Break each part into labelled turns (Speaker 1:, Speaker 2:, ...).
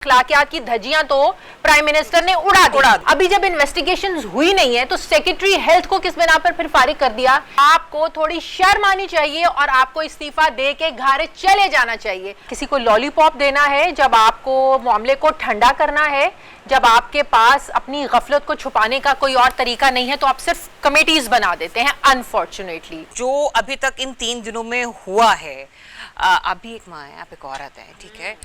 Speaker 1: अखलाकियात की धज्जियां तो प्राइम मिनिस्टर ने उड़ा दी। अभी जब इन्वेस्टिगेशंस हुई नहीं है तो सेक्रेटरी हेल्थ को किस बिना पर फिर फारिग कर दिया। आपको थोड़ी शर्म आनी चाहिए और आपको इस्तीफा दे के घर चले जाना चाहिए। किसी को लॉलीपॉप देना है जब आपको मामले को ठंडा करना है, जब आपके पास अपनी गफलत को छुपाने का कोई और तरीका नहीं है तो आप सिर्फ कमेटीज बना देते हैं। अनफॉर्चुनेटली
Speaker 2: जो अभी तक इन 3 दिनों में हुआ है, आप भी एक माँ है, आप एक औरत है, ठीक है,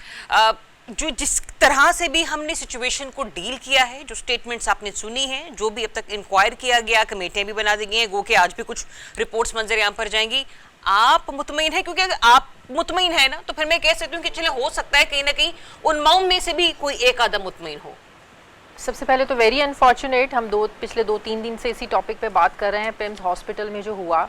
Speaker 2: जो जिस तरह से भी हमने सिचुएशन को डील किया है, जो स्टेटमेंट्स आपने सुनी हैं, जो भी अब तक इंक्वायर किया गया, कमेटियां भी बना दी गई हैं, गो के आज भी कुछ रिपोर्ट्स मंजर यहाँ पर जाएंगी, आप मुतमईन है? क्योंकि अगर आप मुतमईन है ना तो फिर मैं कह सकती हूँ कि चले हो सकता है कहीं ना कहीं उन माउम में से भी कोई एक आदम मुतमईन हो।
Speaker 1: सबसे पहले तो वेरी अनफॉर्चुनेट, हम पिछले 2-3 दिन से इसी टॉपिक पे बात कर रहे हैं, पिम्स हॉस्पिटल में जो हुआ।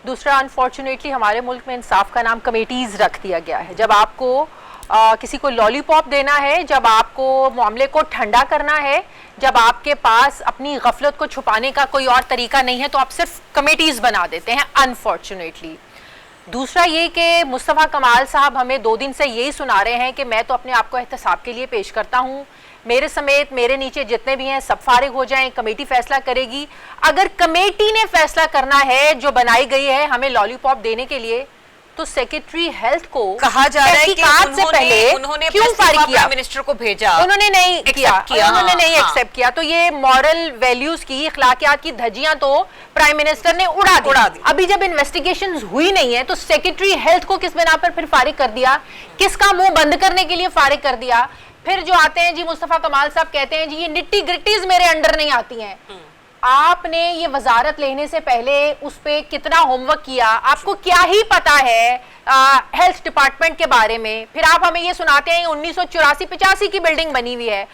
Speaker 1: दूसरा, अनफॉर्चुनेटली हमारे मुल्क में इंसाफ का नाम कमेटीज रख दिया गया है। जब आपको किसी को लॉलीपॉप देना है, जब आपको मामले को ठंडा करना है, जब आपके पास अपनी गफलत को छुपाने का कोई और तरीका नहीं है तो आप सिर्फ कमेटीज बना देते हैं। अनफॉर्चुनेटली दूसरा ये कि मुस्तफ़ा कमाल साहब हमें 2 दिन से यही सुना रहे हैं कि मैं तो अपने आप को एहतसाब के लिए पेश करता हूँ, मेरे समेत मेरे नीचे जितने भी हैं सब फारिग हो जाएं, कमेटी फैसला करेगी। अगर कमेटी ने फैसला करना है जो बनाई गई है हमें लॉलीपॉप देने के लिए, तो सेक्रेटरी हेल्थ को
Speaker 2: कहा जा रहा है कि
Speaker 1: उन्होंने क्यों फारिग किया?
Speaker 2: मिनिस्टर को भेजा,
Speaker 1: उन्होंने नहीं किया, उन्होंने नहीं एक्सेप्ट किया। तो ये मॉरल वैल्यूज की, अखलाकियात की धज्जियां तो प्राइम मिनिस्टर ने उड़ा दी। अभी जब इन्वेस्टिगेशंस हुई नहीं है तो सेक्रेटरी हेल्थ को किस बिना पर फिर फारिग कर दिया? किसका मुंह बंद करने के लिए फारिग कर दिया? फिर जो आते हैं जी मुस्तफ़ा कमाल साहब कहते हैं जी ये निट्टी ग्रिटीज मेरे अंडर नहीं आती हैं। आपने ये वजारत लेने से पहले उस पे कितना होमवर्क किया? आपको क्या ही पता है हेल्थ डिपार्टमेंट के बारे में? फिर आप हमें ये सुनाते हैं 1984-85 की बिल्डिंग बनी हुई है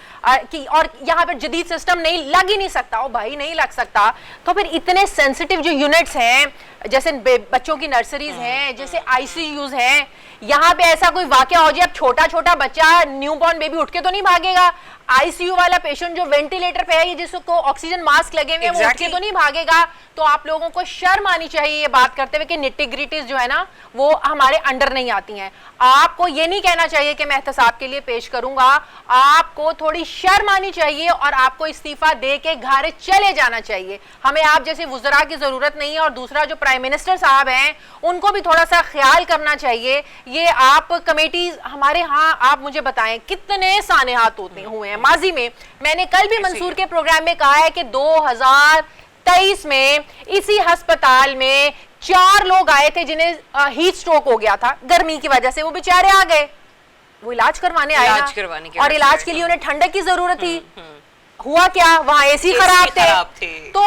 Speaker 1: कि और यहाँ पर जदीद सिस्टम नहीं लग ही नहीं सकता। ओ भाई नहीं लग सकता तो फिर इतने सेंसिटिव जो यूनिट्स हैं, जैसे बच्चों की नर्सरीज हैं, जैसे आईसीयूज हैं, यहाँ पे ऐसा कोई वाकया हो जाए, अब छोटा छोटा बच्चा न्यूबॉर्न बेबी उठ के तो नहीं भागेगा। आईसीयू वाला पेशेंट जो वेंटिलेटर पे है, जिसको ऑक्सीजन मास्क लगे हुए हैं, वो उठ के तो नहीं भागेगा। तो आप लोगों को शर्म आनी चाहिए ये बात करते हुए कि निट्टी-ग्रिटीज जो है ना वो हमारे अंडर नहीं आती हैं। आपको ये नहीं कहना चाहिए कि मैं एहतसाब के लिए पेश करूंगा, आपको थोड़ी शर्म आनी चाहिए और आपको इस्तीफा दे के घर चले जाना चाहिए। हमें आप जैसे वुज़रा की जरूरत नहीं है। और दूसरा, जो प्राइम मिनिस्टर साहब हैं उनको भी थोड़ा सा ख्याल करना चाहिए। ये आप कमेटीज हमारे यहाँ, आप मुझे बताएं कितने सानेहात होते हुए हैं माजी में। मैंने कल भी मंसूर के प्रोग्राम में कहा है कि 2023 में इसी अस्पताल में 4 लोग आए थे जिन्हें हीट स्ट्रोक हो गया था गर्मी की वजह से। वो बेचारे आ गए, वो इलाज करवाने आए ना, और इलाज के लिए उन्हें ठंडक की जरूरत थी। हुआ क्या, वहां एसी खराब थे। तो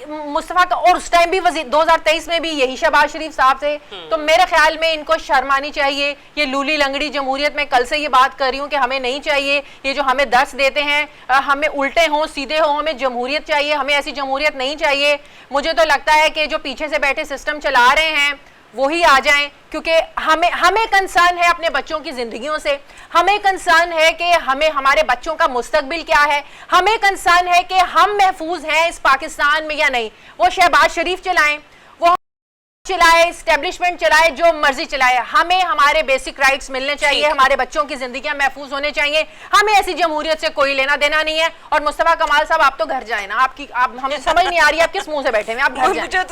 Speaker 1: मुस्तफा का, और उस टाइम भी 2023 में भी यही शहबाज शरीफ साहब थे। तो मेरे ख्याल में इनको शर्म आनी चाहिए। ये लूली लंगड़ी जमहूरियत में कल से ये बात कर रही हूँ कि हमें नहीं चाहिए ये जो हमें दर्स देते हैं, हमें उल्टे हों सीधे हों, हमें जमहूरियत चाहिए। हमें ऐसी जमहूरियत नहीं चाहिए। मुझे तो लगता है कि जो पीछे से बैठे सिस्टम चला रहे हैं वही आ जाएं, क्योंकि हमें कंसर्न है अपने बच्चों की जिंदगियों से। हमें कंसर्न है कि हमें हमारे बच्चों का मुस्तकबिल क्या है। हमें कंसर्न है कि हम महफूज हैं इस पाकिस्तान में या नहीं। वो शहबाज शरीफ चलाएं, वो चलाए, एस्टेब्लिशमेंट चलाए, जो मर्जी चलाए, हमें हमारे बेसिक राइट्स मिलने चाहिए, हमारे बच्चों की जिंदगियां महफूज होने चाहिए। हमें ऐसी जमहूरियत से कोई लेना देना नहीं है। और मुस्तफा कमाल साहब आप तो घर जाए ना, आप हमें समझ नहीं आ रही है आप किस मुंह से बैठे हैं, आप घर जाए।